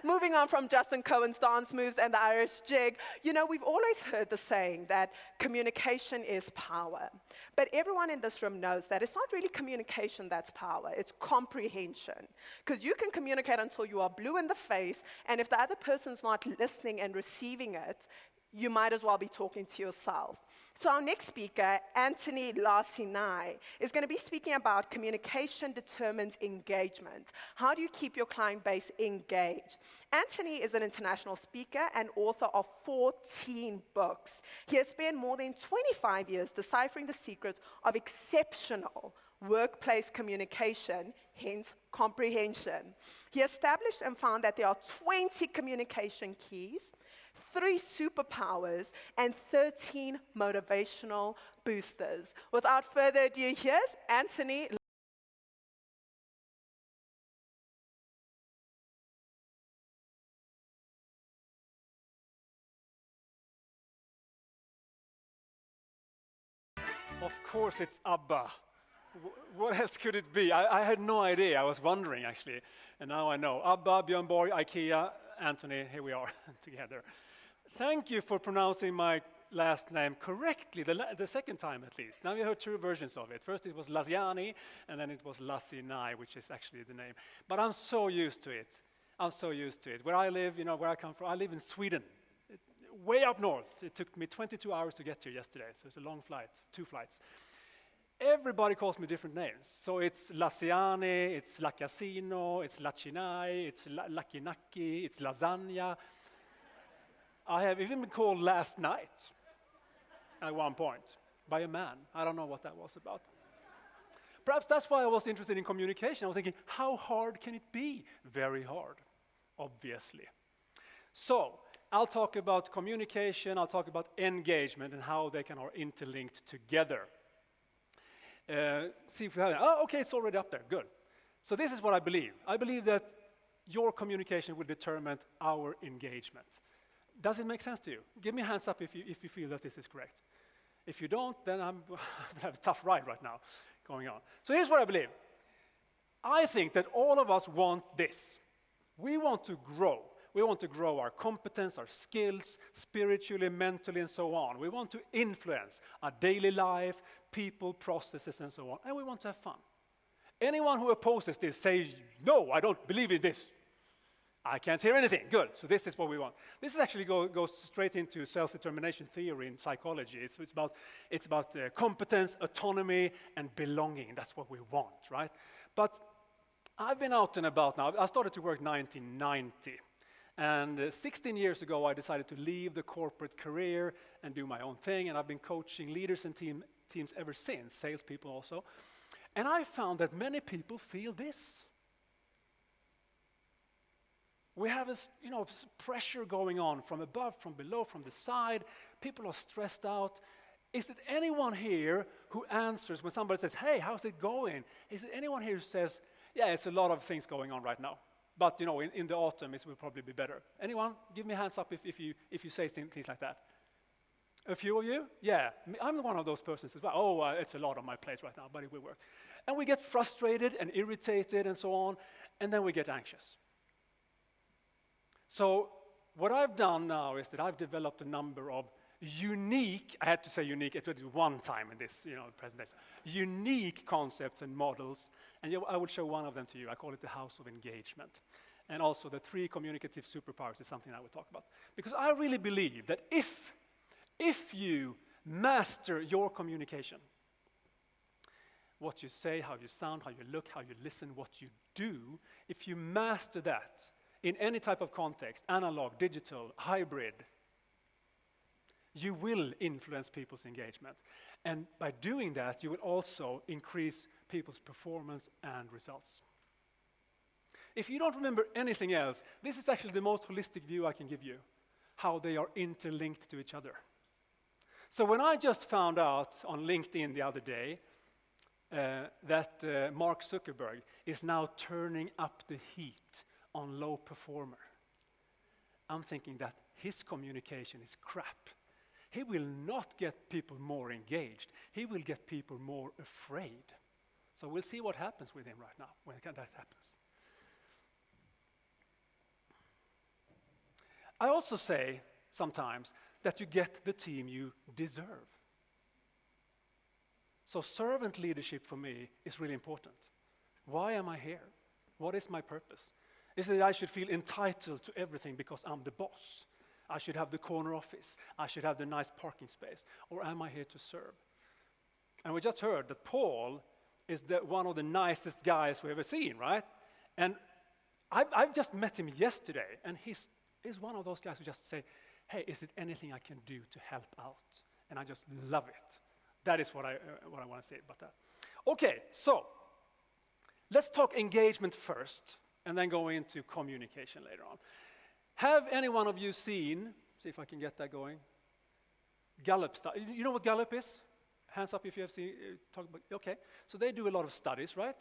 Moving on from Justin Cohen's dance moves and the Irish jig, we've always heard the saying that communication is power. But everyone in this room knows that it's not really communication that's power, it's comprehension. Because you can communicate until you are blue in the face, and if the other person's not listening and receiving it, you might as well be talking to yourself. So our next speaker, Antoni Lacinai, is going to be speaking about communication determines engagement. How do you keep your client base engaged? Antoni is an international speaker and author of 14 books. He has spent more than 25 years deciphering the secrets of exceptional workplace communication, hence comprehension. He established and found that there are 20 communication keys, 3 superpowers, and 13 motivational boosters. Without further ado, here's Antoni. Of course it's ABBA. What else could it be? I had no idea. I was wondering, actually. And now I know. ABBA, Björn Borg, IKEA, Antoni, here we are together. Thank you for pronouncing my last name correctly, the second time at least. Now you heard 2 versions of it. First it was Laciani, and then it was Lacinai, which is actually the name. But I'm so used to it. I'm so used to it. Where I live, where I come from, I live in Sweden, way up north. It took me 22 hours to get here yesterday, so it's a long flight, 2 flights. Everybody calls me different names. So it's Laciani, it's Lacasino, it's Lacinai, it's Lakinaki, it's lasagna. I have even been called last night at one point by a man. I don't know what that was about. Perhaps that's why I was interested in communication. I was thinking, how hard can it be? Very hard, obviously. So I'll talk about communication, I'll talk about engagement and how they are interlinked together. See if we have it. Oh, okay, it's already up there. Good. So this is what I believe. I believe that your communication will determine our engagement. Does it make sense to you? Give me a hands up if you feel that this is correct. If you don't, then I have a tough ride right now going on. So here's what I believe. I think that all of us want this. We want to grow. We want to grow our competence, our skills, spiritually, mentally, and so on. We want to influence our daily life, people, processes, and so on. And we want to have fun. Anyone who opposes this, say, no, I don't believe in this. I can't hear anything. Good. So this is what we want. This is actually goes straight into self-determination theory in psychology. It's about competence, autonomy, and belonging. That's what we want, right? But I've been out and about now. I started to work 1990. And 16 years ago, I decided to leave the corporate career and do my own thing. And I've been coaching leaders and teams ever since, salespeople also. And I found that many people feel this. We have this, pressure going on from above, from below, from the side. People are stressed out. Is it anyone here who answers when somebody says, hey, how's it going? Is it anyone here who says, yeah, it's a lot of things going on right now. But, in the autumn, it will probably be better. Anyone? Give me a hands up if you say things like that. A few of you? Yeah, I'm one of those persons as well. Oh, it's a lot on my plate right now, but it will work. And we get frustrated and irritated and so on, and then we get anxious. So what I've done now is that I've developed a number of unique, I had to say unique, it was one time in this presentation, unique concepts and models, and I will show one of them to you. I call it the House of Engagement. And also the 3 communicative superpowers is something I will talk about. Because I really believe that if you master your communication, what you say, how you sound, how you look, how you listen, what you do, if you master that, in any type of context, analog, digital, hybrid, you will influence people's engagement. And by doing that, you will also increase people's performance and results. If you don't remember anything else, this is actually the most holistic view I can give you, how they are interlinked to each other. So when I just found out on LinkedIn the other day that Mark Zuckerberg is now turning up the heat on low performer, I'm thinking that his communication is crap. He will not get people more engaged. He will get people more afraid. So we'll see what happens with him right now when that happens. I also say sometimes that you get the team you deserve. So servant leadership for me is really important. Why am I here? What is my purpose? Is it that I should feel entitled to everything because I'm the boss? I should have the corner office. I should have the nice parking space. Or am I here to serve? And we just heard that Paul is one of the nicest guys we've ever seen, right? And I've just met him yesterday, and he's one of those guys who just say, hey, is it anything I can do to help out? And I just love it. That is what I want to say about that. Okay, so let's talk engagement first, and then go into communication later on. Have any one of you seen, see if I can get that going, Gallup study? You know what Gallup is? Hands up if you have seen, okay. So they do a lot of studies, right?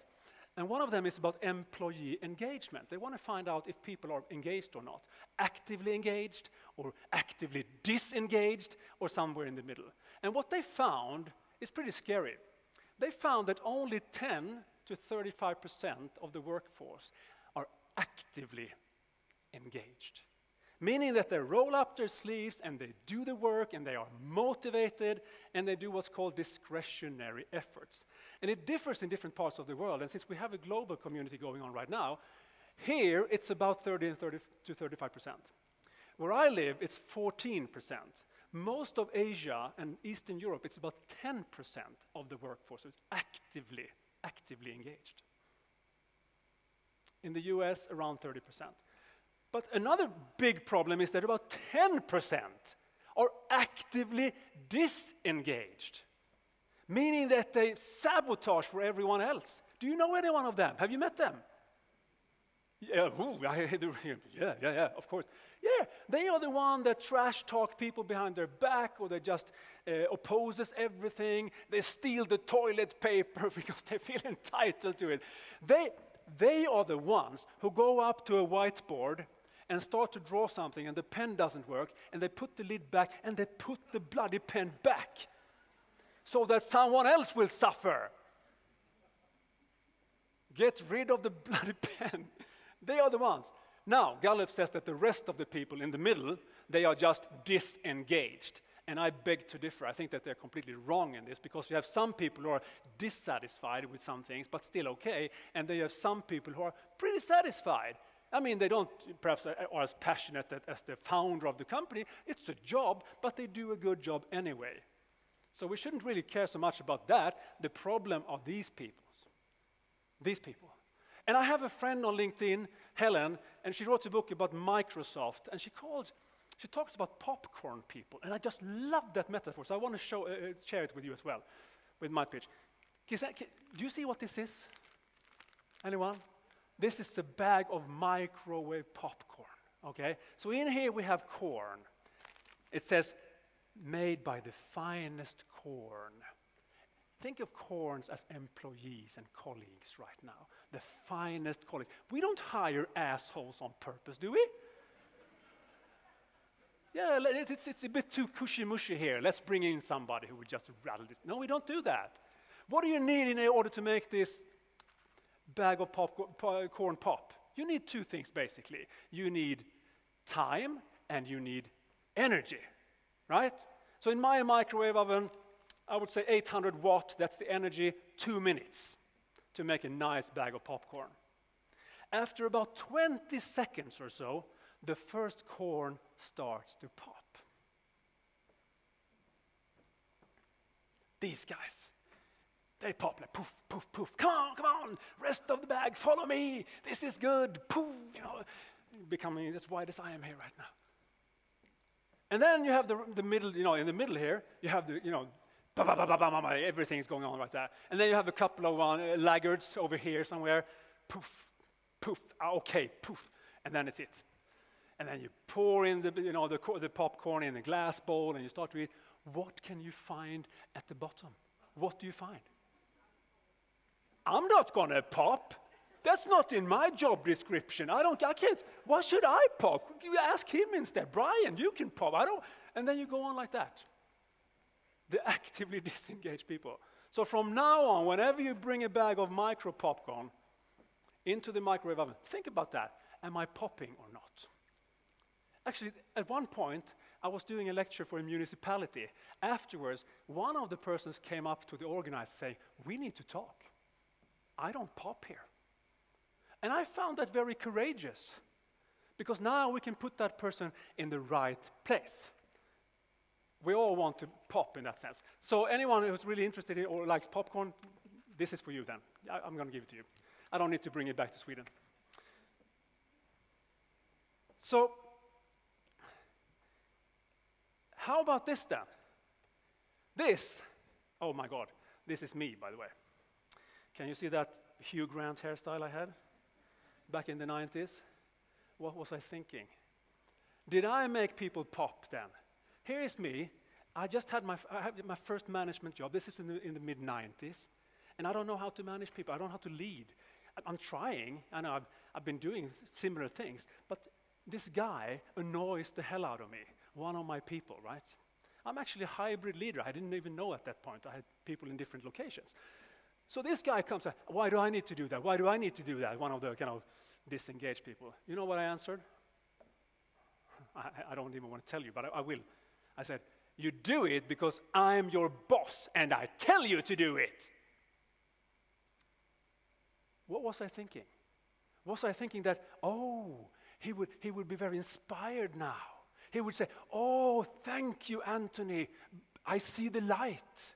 And one of them is about employee engagement. They want to find out if people are engaged or not. Actively engaged, or actively disengaged, or somewhere in the middle. And what they found is pretty scary. They found that only 10 to 35% of the workforce are actively engaged. Meaning that they roll up their sleeves and they do the work and they are motivated and they do what's called discretionary efforts. And it differs in different parts of the world. And since we have a global community going on right now, here it's about 30 to 35%. Where I live, it's 14%. Most of Asia and Eastern Europe, it's about 10% of the workforce is actively engaged. In the US, around 30%. But another big problem is that about 10% are actively disengaged, meaning that they sabotage for everyone else. Do you know any one of them? Have you met them? Yeah, of course. Yeah, they are the one that trash talk people behind their back, or they just opposes everything. They steal the toilet paper because they feel entitled to it. They are the ones who go up to a whiteboard and start to draw something, and the pen doesn't work, and they put the lid back, and they put the bloody pen back so that someone else will suffer. Get rid of the bloody pen. They are the ones. Now, Gallup says that the rest of the people in the middle, they are just disengaged. And I beg to differ. I think that they're completely wrong in this, because you have some people who are dissatisfied with some things, but still okay, and then you have some people who are pretty satisfied. I mean, they don't perhaps are as passionate as the founder of the company. It's a job, but they do a good job anyway. So we shouldn't really care so much about that. The problem are these people. These people. And I have a friend on LinkedIn, Helen, and she wrote a book about Microsoft, and she talks about popcorn people. And I just love that metaphor, so I want to share it with you as well, with my pitch. Do you see what this is? Anyone? This is a bag of microwave popcorn, okay? So in here we have corn. It says, made by the finest corn. Think of corns as employees and colleagues right now. The finest colleagues. We don't hire assholes on purpose, do we? Yeah, it's a bit too cushy-mushy here. Let's bring in somebody who would just rattle this. No, we don't do that. What do you need in order to make this bag of corn pop? You need two things, basically. You need time and you need energy, right? So in my microwave oven, I would say 800 watt, that's the energy, 2 minutes to make a nice bag of popcorn. After about 20 seconds or so, the first corn starts to pop. These guys, they pop like poof, poof, poof. Come on, rest of the bag, follow me. This is good. Poof, becoming as wide as I am here right now. And then you have the middle, in the middle here, you have the, everything's going on right there. And then you have a couple of laggards over here somewhere. Poof, poof, okay, poof. And then it's it. And then you pour in the popcorn in a glass bowl and you start to eat. What can you find at the bottom? What do you find? I'm not going to pop. That's not in my job description. I can't. Why should I pop? You ask him instead. Brian, you can pop. And then you go on like that. The actively disengaged people. So from now on, whenever you bring a bag of micro popcorn into the microwave oven, think about that. Am I popping or not? Actually, at one point, I was doing a lecture for a municipality. Afterwards, one of the persons came up to the organizer saying, "We need to talk. I don't pop here." And I found that very courageous, because now we can put that person in the right place. We all want to pop in that sense. So anyone who's really interested in or likes popcorn, this is for you then. I'm going to give it to you. I don't need to bring it back to Sweden. So, how about this then? This, oh my God, this is me, by the way. Can you see that Hugh Grant hairstyle I had back in the 90s? What was I thinking? Did I make people pop then? Here is me. I just had my first management job. This is in the mid-90s. And I don't know how to manage people. I don't know how to lead. I'm trying. I know I've been doing similar things. But this guy annoys the hell out of me. One of my people, right? I'm actually a hybrid leader. I didn't even know at that point. I had people in different locations. So this guy comes and says, "Why do I need to do that? Why do I need to do that?" One of the kind of disengaged people. You know what I answered? I don't even want to tell you, but I will. I said, "You do it because I'm your boss and I tell you to do it." What was I thinking? Was I thinking that, oh, he would be very inspired now? He would say, "Oh, thank you, Antoni. I see the light.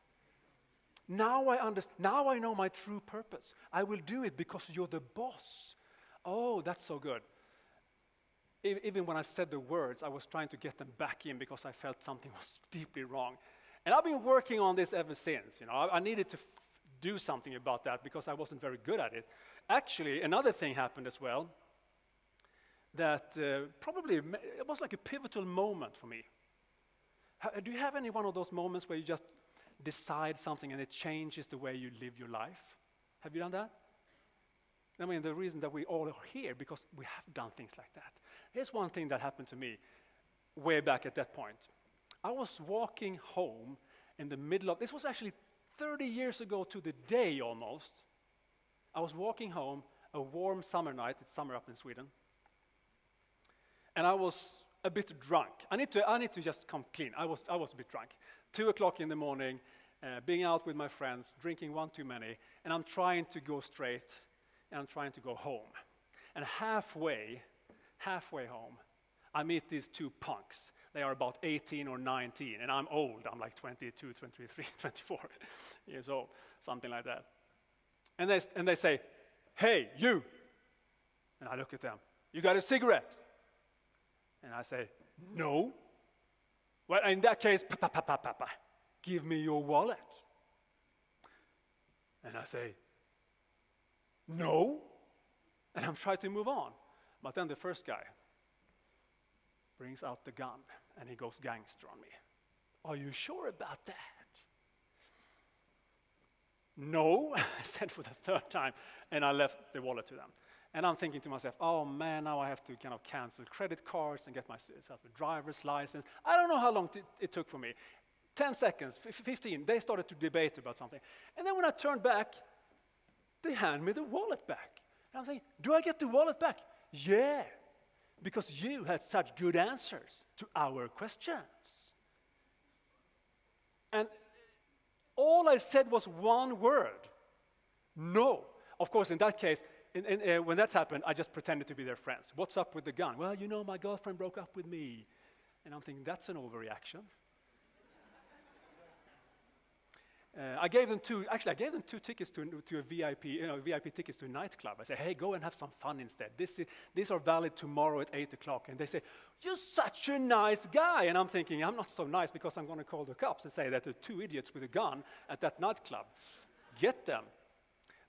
Now I understand. Now I know my true purpose. I will do it because you're the boss." Oh, that's so good. Even when I said the words, I was trying to get them back in because I felt something was deeply wrong. And I've been working on this ever since. I needed to do something about that because I wasn't very good at it. Actually, another thing happened as well that probably it was like a pivotal moment for me. Do you have any one of those moments where you just decide something and it changes the way you live your life? Have you done that? I mean, the reason that we all are here because we have done things like that. Here's one thing that happened to me way back at that point. I was walking home in the middle of, this was actually 30 years ago to the day almost. I was walking home a warm summer night, it's summer up in Sweden, and I was a bit drunk. I need to just come clean. I was a bit drunk. 2 o'clock in the morning, being out with my friends, drinking one too many, and I'm trying to go straight, and I'm trying to go home. And halfway home, I meet these two punks. They are about 18 or 19, and I'm old. I'm like 22, 23, 24 years old, something like that. And they say, "Hey, you!" And I look at them. "You got a cigarette?" And I say, "No." "Well, in that case, papa, give me your wallet." And I say, "No." And I'm trying to move on. But then the first guy brings out the gun and he goes gangster on me. "Are you sure about that?" "No," I said for the third time, and I left the wallet to them. And I'm thinking to myself, oh man, now I have to kind of cancel credit cards and get myself a driver's license. I don't know how long it took for me. 10 seconds, 15, they started to debate about something. And then when I turned back, they hand me the wallet back. And I'm thinking, do I get the wallet back? Yeah, because you had such good answers to our questions. And all I said was one word, no. Of course, in that case, when that happened, I just pretended to be their friends. What's up with the gun? "Well, you know, my girlfriend broke up with me." And I'm thinking, that's an overreaction. I gave them two tickets to a VIP tickets to a nightclub. I said, "Hey, go and have some fun instead. These are valid tomorrow at 8 o'clock. And they say, "You're such a nice guy." And I'm thinking, I'm not so nice because I'm going to call the cops and say that there are two idiots with a gun at that nightclub. Get them.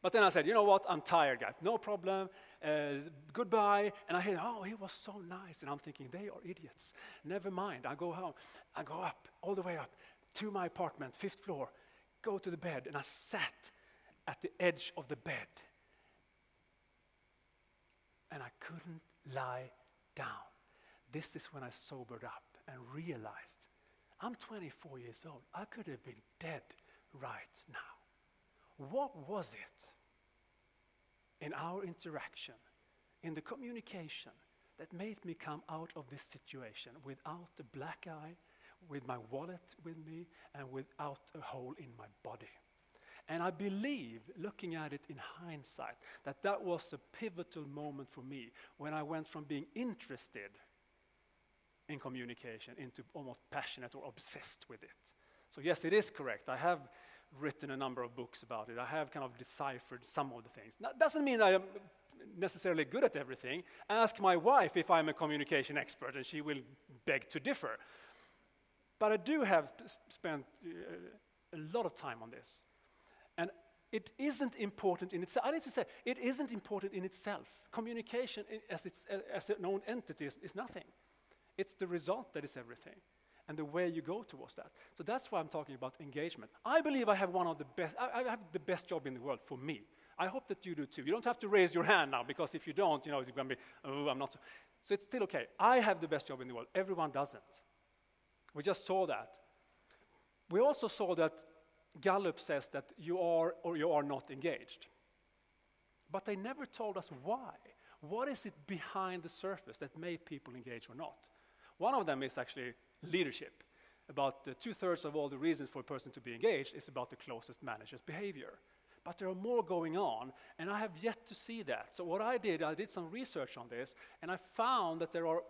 But then I said, "You know what? I'm tired, guys. No problem. Goodbye." And I hear, "Oh, he was so nice." And I'm thinking, they are idiots. Never mind. I go home. I go up, all the way up to my apartment, 5th floor. Go to the bed, and I sat at the edge of the bed. And I couldn't lie down. This is when I sobered up and realized I'm 24 years old. I could have been dead right now. What was it in our interaction, in the communication, that made me come out of this situation without a black eye, with my wallet with me, and without a hole in my body. And I believe, looking at it in hindsight, that that was a pivotal moment for me when I went from being interested in communication into almost passionate or obsessed with it. So yes, it is correct. I have written a number of books about it. I have kind of deciphered some of the things. That doesn't mean I am necessarily good at everything. Ask my wife if I'm a communication expert, and she will beg to differ. But I do have spent a lot of time on this. And it isn't important in itself. I need to say, it isn't important in itself. Communication as an own entity is nothing. It's the result that is everything, and the way you go towards that. So that's why I'm talking about engagement. I believe I have one of the best, I have the best job in the world for me. I hope that you do too. You don't have to raise your hand now, because if you don't, it's going to be, oh, I'm not. So it's still okay. I have the best job in the world. Everyone doesn't. We just saw that. We also saw that Gallup says that you are or you are not engaged. But they never told us why. What is it behind the surface that made people engage or not? One of them is actually leadership. About 2/3 of all the reasons for a person to be engaged is about the closest manager's behavior. But there are more going on, and I have yet to see that. So what I did some research on this, and I found that there are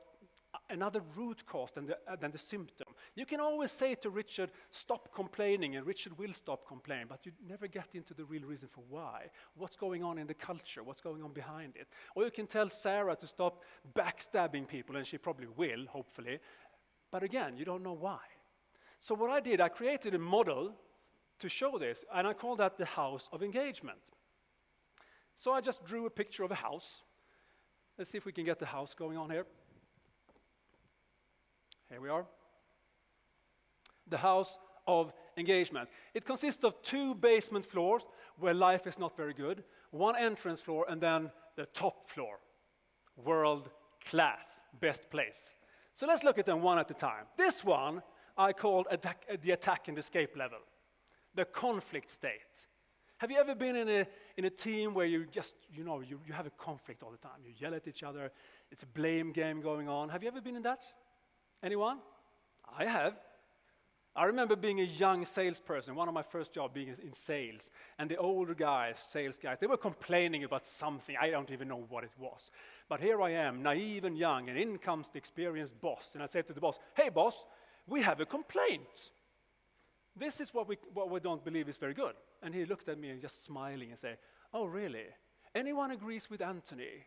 another root cause than the symptom. You can always say to Richard, stop complaining, and Richard will stop complaining, but you never get into the real reason for why. What's going on in the culture? What's going on behind it? Or you can tell Sarah to stop backstabbing people, and she probably will, hopefully. But again, you don't know why. So what I did, I created a model to show this, and I call that the house of engagement. So I just drew a picture of a house. Let's see if we can get the house going on here. Here we are. The house of engagement. It consists of 2 basement floors where life is not very good, 1 entrance floor, and then the top floor. World class, best place. So let's look at them one at a time. This one I called the attack and escape level, the conflict state. Have you ever been in a team where you just, you have a conflict all the time? You yell at each other, it's a blame game going on. Have you ever been in that? Anyone? I have. I remember being a young salesperson, one of my first jobs being in sales, and the older guys, sales guys, they were complaining about something. I don't even know what it was. But here I am, naive and young, and in comes the experienced boss. And I said to the boss, hey boss, we have a complaint. This is what we don't believe is very good. And he looked at me and just smiling and said, oh really? Anyone agrees with Antoni?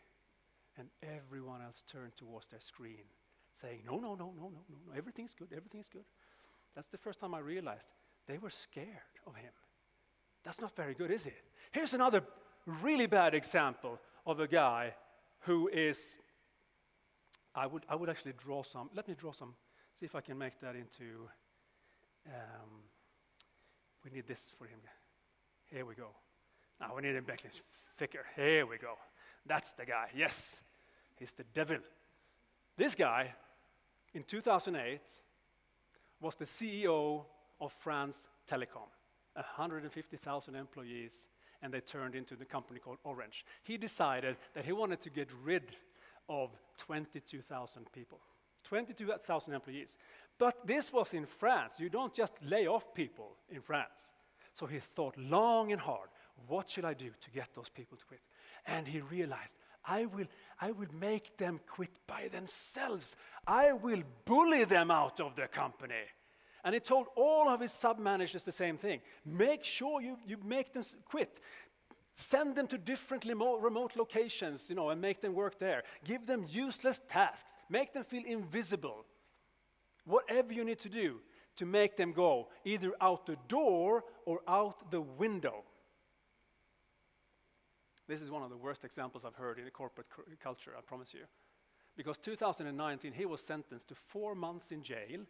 And everyone else turned towards their screen, saying, no, everything's good. That's the first time I realized they were scared of him. That's not very good, is it? Here's another really bad example of a guy who is, I would actually draw some, let me draw some, see if I can make that into, we need this for him. Here we go. Now we need him back thicker. Here we go. That's the guy, yes. He's the devil. This guy, in 2008, was the CEO of France Telecom, 150,000 employees, and they turned into the company called Orange. He decided that he wanted to get rid of 22,000 people, 22,000 employees. But this was in France. You don't just lay off people in France. So he thought long and hard, what should I do to get those people to quit? And he realized, I will make them quit by themselves. I will bully them out of the company. And he told all of his sub-managers the same thing. Make sure you make them quit. Send them to different remote locations, and make them work there. Give them useless tasks. Make them feel invisible. Whatever you need to do to make them go, either out the door or out the window. This is one of the worst examples I've heard in the corporate culture, I promise you. Because 2019, he was sentenced to 4 months in jail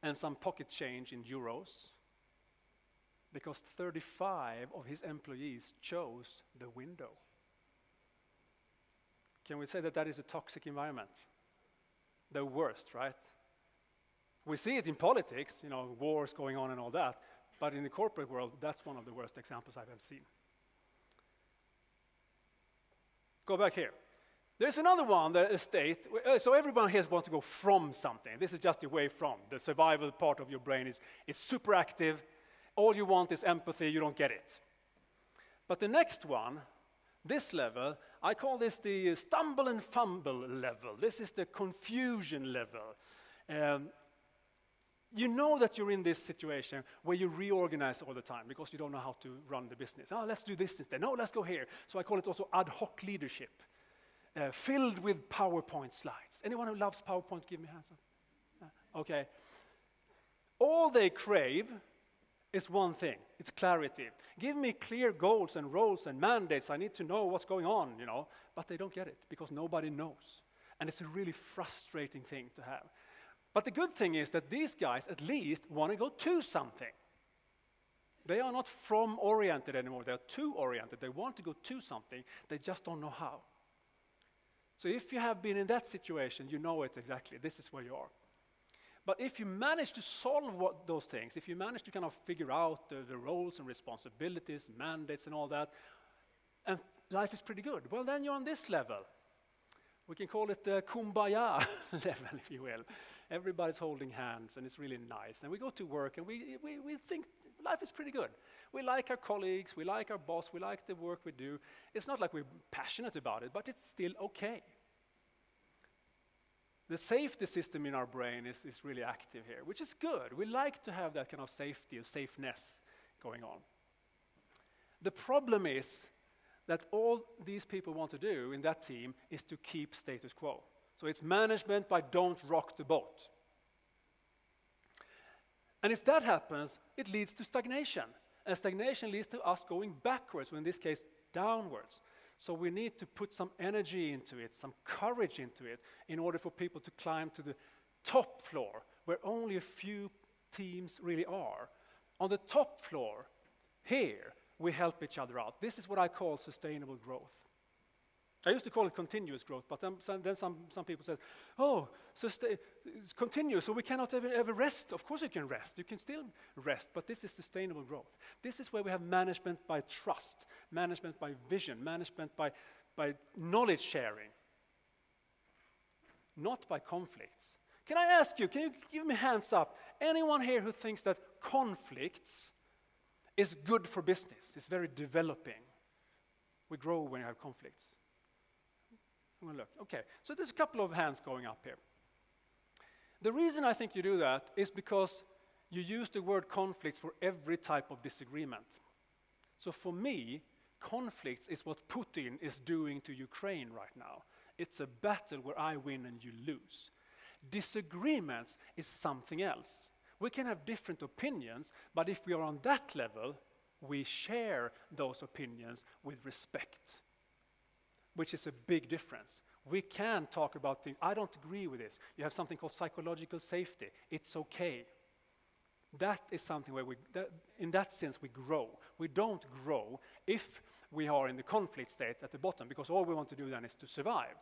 and some pocket change in euros because 35 of his employees chose the window. Can we say that that is a toxic environment? The worst, right? We see it in politics, wars going on and all that, but in the corporate world, that's one of the worst examples I've ever seen. Go back here. There's another one, the state. So everyone here wants to go from something. This is just away from. The survival part of your brain is super active. All you want is empathy. You don't get it. But the next one, this level, I call this the stumble and fumble level. This is the confusion level. You know that you're in this situation where you reorganize all the time because you don't know how to run the business. Oh, let's do this instead. No, let's go here. So I call it also ad hoc leadership. Filled with PowerPoint slides. Anyone who loves PowerPoint, give me hands up. Okay. All they crave is one thing. It's clarity. Give me clear goals and roles and mandates. I need to know what's going on, But they don't get it because nobody knows. And it's a really frustrating thing to have. But the good thing is that these guys at least want to go to something. They are not from-oriented anymore. They are to-oriented. They want to go to something. They just don't know how. So if you have been in that situation, you know it exactly. This is where you are. But if you manage to solve those things, if you manage to kind of figure out the roles and responsibilities, mandates and all that, and life is pretty good, well, then you're on this level. We can call it the kumbaya level, if you will. Everybody's holding hands, and it's really nice. And we go to work, and we think life is pretty good. We like our colleagues, we like our boss, we like the work we do. It's not like we're passionate about it, but it's still okay. The safety system in our brain is really active here, which is good. We like to have that kind of safety or safeness going on. The problem is that all these people want to do in that team is to keep status quo. So it's management by don't rock the boat. And if that happens, it leads to stagnation. And stagnation leads to us going backwards, or in this case, downwards. So we need to put some energy into it, some courage into it, in order for people to climb to the top floor, where only a few teams really are. On the top floor, here, we help each other out. This is what I call sustainable growth. I used to call it continuous growth, but then some people said, it's continuous, so we cannot ever rest. Of course you can rest. You can still rest, but this is sustainable growth. This is where we have management by trust, management by vision, management by knowledge sharing, not by conflicts. Can I ask you, can you give me hands up? Anyone here who thinks that conflicts is good for business, it's very developing? We grow when you have conflicts. Look. Okay, so there's a couple of hands going up here. The reason I think you do that is because you use the word conflicts for every type of disagreement. So for me, conflicts is what Putin is doing to Ukraine right now. It's a battle where I win and you lose. Disagreements is something else. We can have different opinions, but if we are on that level, we share those opinions with respect, which is a big difference. We can talk about things. I don't agree with this. You have something called psychological safety. It's okay. That is something where in that sense, we grow. We don't grow if we are in the conflict state at the bottom, because all we want to do then is to survive.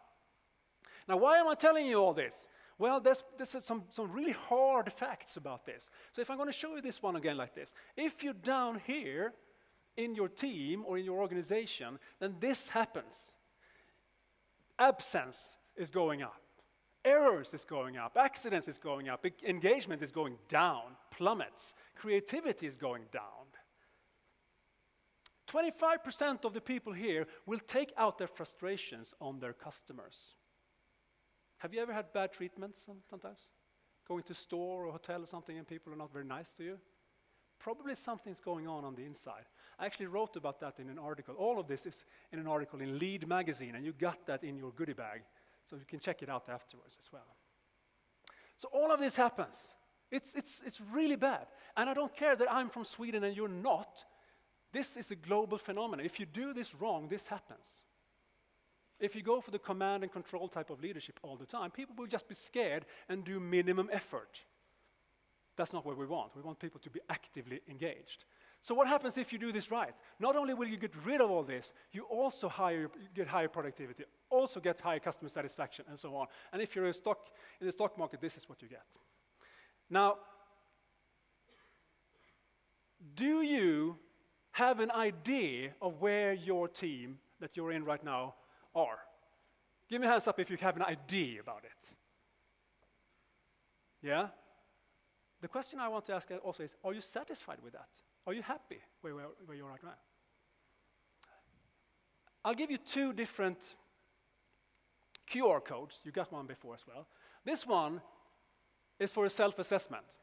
Now, why am I telling you all this? Well, there's some really hard facts about this. So if I'm going to show you this one again like this, if you're down here in your team or in your organization, then this happens. Absence is going up. Errors is going up. Accidents is going up. Engagement is going down. Plummets. Creativity is going down. 25% of the people here will take out their frustrations on their customers. Have you ever had bad treatments sometimes? Going to a store or hotel or something and people are not very nice to you? Probably something's going on the inside. I actually wrote about that in an article. All of this is in an article in Lead magazine, and you got that in your goodie bag, so you can check it out afterwards as well. So all of this happens. It's really bad. And I don't care that I'm from Sweden and you're not. This is a global phenomenon. If you do this wrong, this happens. If you go for the command and control type of leadership all the time, people will just be scared and do minimum effort. That's not what we want. We want people to be actively engaged. So what happens if you do this right? Not only will you get rid of all this, you also get higher productivity, also get higher customer satisfaction, and so on. And if you're in the stock market, this is what you get. Now, do you have an idea of where your team that you're in right now are? Give me a hands up if you have an idea about it. Yeah? The question I want to ask also is, are you satisfied with that? Are you happy where you are right now? I'll give you 2 different QR codes. You got one before as well. This one is for a self-assessment.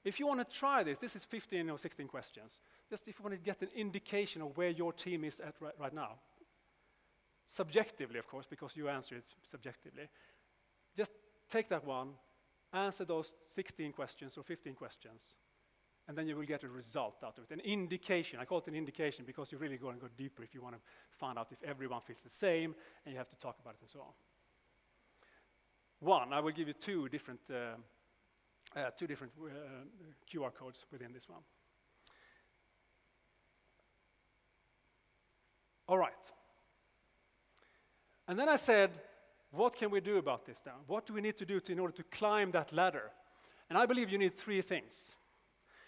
If you want to try this is 15 or 16 questions. Just if you want to get an indication of where your team is at right now. Subjectively, of course, because you answer it subjectively. Just take that one, answer those 16 questions or 15 questions, and then you will get a result out of it. An indication. I call it an indication because you're really going to go deeper if you want to find out if everyone feels the same, and you have to talk about it and so on. I will give you 2 different QR codes within this one. All right. And then I said, what can we do about this now? What do we need to do in order to climb that ladder? And I believe you need 3 things.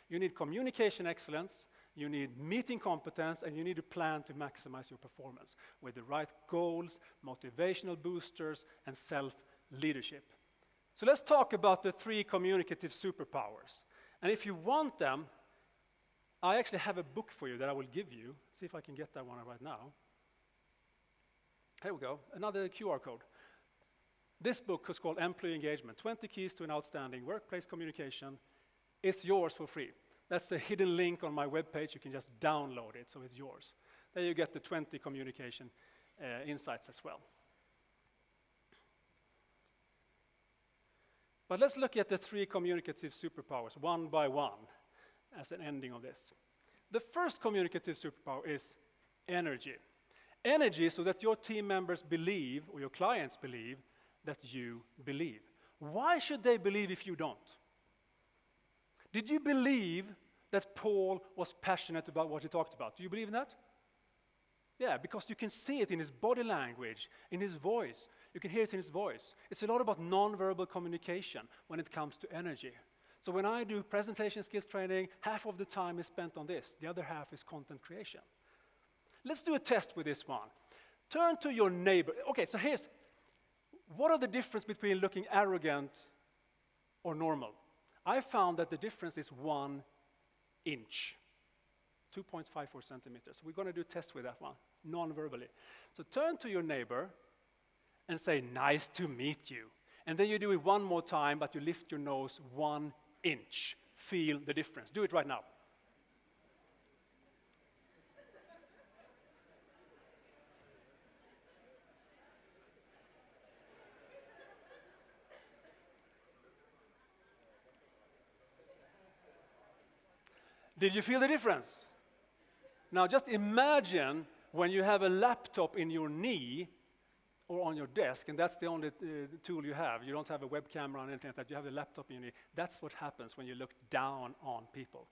You need communication excellence, you need meeting competence, and you need a plan to maximize your performance with the right goals, motivational boosters, and self-leadership. So let's talk about the 3 communicative superpowers. And if you want them, I actually have a book for you that I will give you. See if I can get that one right now. Here we go, another QR code. This book is called Employee Engagement, 20 Keys to an Outstanding Workplace Communication. It's yours for free. That's a hidden link on my webpage. You can just download it, so it's yours. There you get the 20 communication insights as well. But let's look at the 3 communicative superpowers, one by one, as an ending of this. The first communicative superpower is energy. Energy so that your team members believe, or your clients believe, that you believe. Why should they believe if you don't? Did you believe that Paul was passionate about what he talked about? Do you believe in that? Yeah, because you can see it in his body language, in his voice. You can hear it in his voice. It's a lot about non-verbal communication when it comes to energy. So when I do presentation skills training, half of the time is spent on this. The other half is content creation. Let's do a test with this one. Turn to your neighbor. Okay, so what are the difference between looking arrogant or normal? I found that the difference is 1 inch, 2.54 centimeters. We're going to do a test with that one, non-verbally. So turn to your neighbor and say, nice to meet you. And then you do it one more time, but you lift your nose 1 inch. Feel the difference. Do it right now. Did you feel the difference? Now just imagine when you have a laptop in your knee or on your desk, and that's the only tool you have. You don't have a web camera or anything like that. You have a laptop in your knee. That's what happens when you look down on people.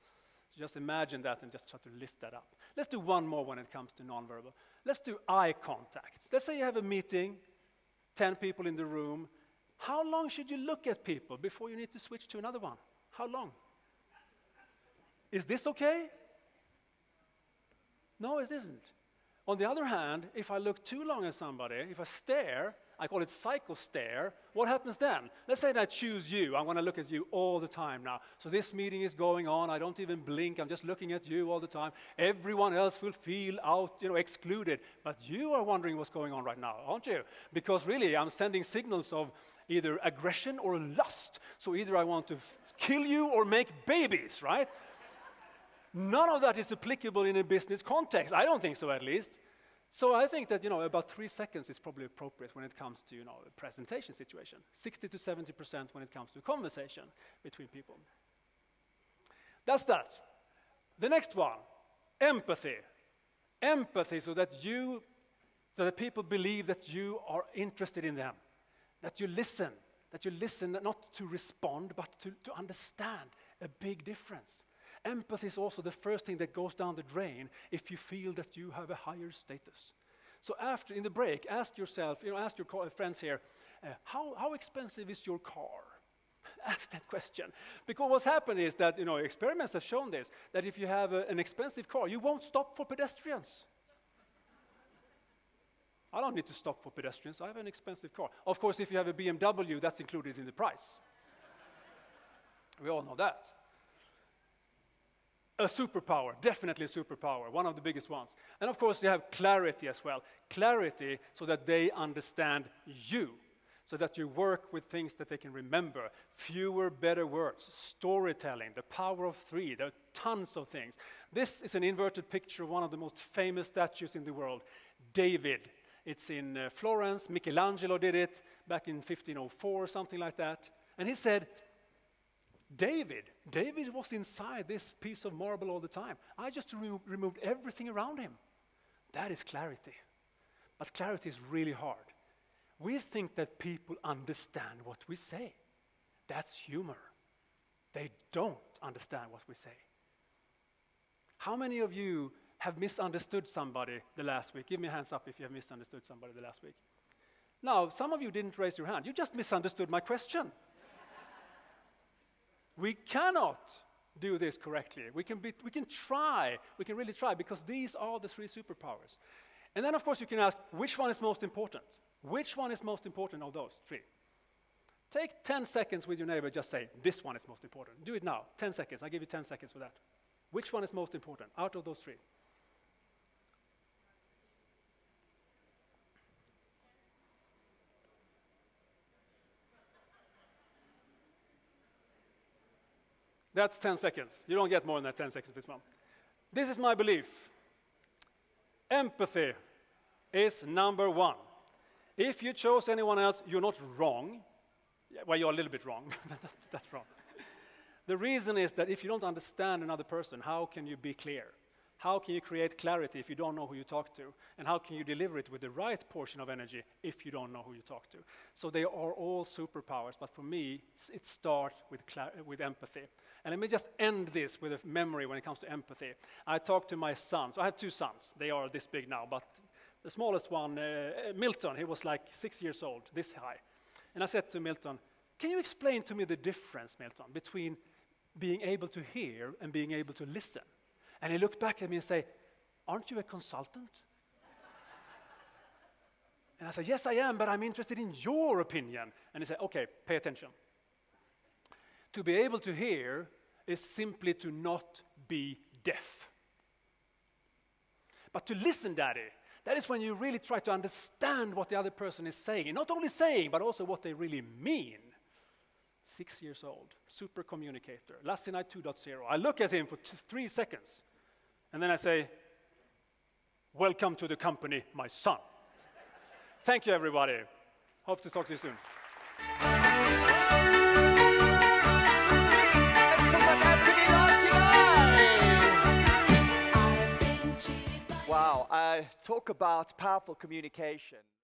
So just imagine that and just try to lift that up. Let's do one more when it comes to nonverbal. Let's do eye contact. Let's say you have a meeting, 10 people in the room. How long should you look at people before you need to switch to another one? How long? Is this okay? No, it isn't. On the other hand, if I look too long at somebody, if I stare, I call it psycho stare, what happens then? Let's say that I choose you. I'm going to look at you all the time now. So this meeting is going on. I don't even blink. I'm just looking at you all the time. Everyone else will feel excluded. But you are wondering what's going on right now, aren't you? Because really, I'm sending signals of either aggression or lust. So either I want to kill you or make babies, right? None of that is applicable in a business context. I don't think so, at least. So I think that, about 3 seconds is probably appropriate when it comes to, a presentation situation. 60 to 70% when it comes to conversation between people. That's that. The next one, empathy. Empathy so that people believe that you are interested in them, that you listen not to respond, but to understand. A big difference. Empathy is also the first thing that goes down the drain if you feel that you have a higher status. So after, in the break, ask yourself, ask your friends here, how expensive is your car? Ask that question. Because what's happened is that, experiments have shown this, that if you have an expensive car, you won't stop for pedestrians. I don't need to stop for pedestrians. I have an expensive car. Of course, if you have a BMW, that's included in the price. We all know that. A superpower, definitely a superpower, one of the biggest ones. And of course, you have clarity as well. Clarity so that they understand you, so that you work with things that they can remember. Fewer, better words, storytelling, the power of three. There are tons of things. This is an inverted picture of one of the most famous statues in the world, David. It's in Florence. Michelangelo did it back in 1504 or something like that. And he said, David was inside this piece of marble all the time. I just removed everything around him. That is clarity. But clarity is really hard. We think that people understand what we say. That's humor. They don't understand what we say. How many of you have misunderstood somebody the last week? Give me hands up if you have misunderstood somebody the last week. Now, some of you didn't raise your hand. You just misunderstood my question. We cannot do this correctly. We can try. We can really try, because these are the three superpowers. And then, of course, you can ask, which one is most important? Which one is most important of those three? Take 10 seconds with your neighbor, just say, this one is most important. Do it now, 10 seconds. I'll give you 10 seconds for that. Which one is most important out of those three? That's 10 seconds. You don't get more than that 10 seconds for this one. This is my belief. Empathy is number one. If you chose anyone else, you're not wrong. Well, you're a little bit wrong. That's wrong. The reason is that if you don't understand another person, how can you be clear? How can you create clarity if you don't know who you talk to? And how can you deliver it with the right portion of energy if you don't know who you talk to? So they are all superpowers, but for me, it starts with empathy. And let me just end this with a memory when it comes to empathy. I talked to my sons. I have two sons. They are this big now, but the smallest one, Milton, he was like 6 years old, this high. And I said to Milton, can you explain to me the difference, Milton, between being able to hear and being able to listen? And he looked back at me and said, aren't you a consultant? And I said, yes, I am, but I'm interested in your opinion. And he said, okay, pay attention. To be able to hear is simply to not be deaf. But to listen, Daddy, that is when you really try to understand what the other person is saying. And not only saying, but also what they really mean. 6 years old, super communicator, Lacinai 2.0. I look at him for 3 seconds, and then I say, welcome to the company, my son. Thank you, everybody. Hope to talk to you soon. Wow, I talk about powerful communication.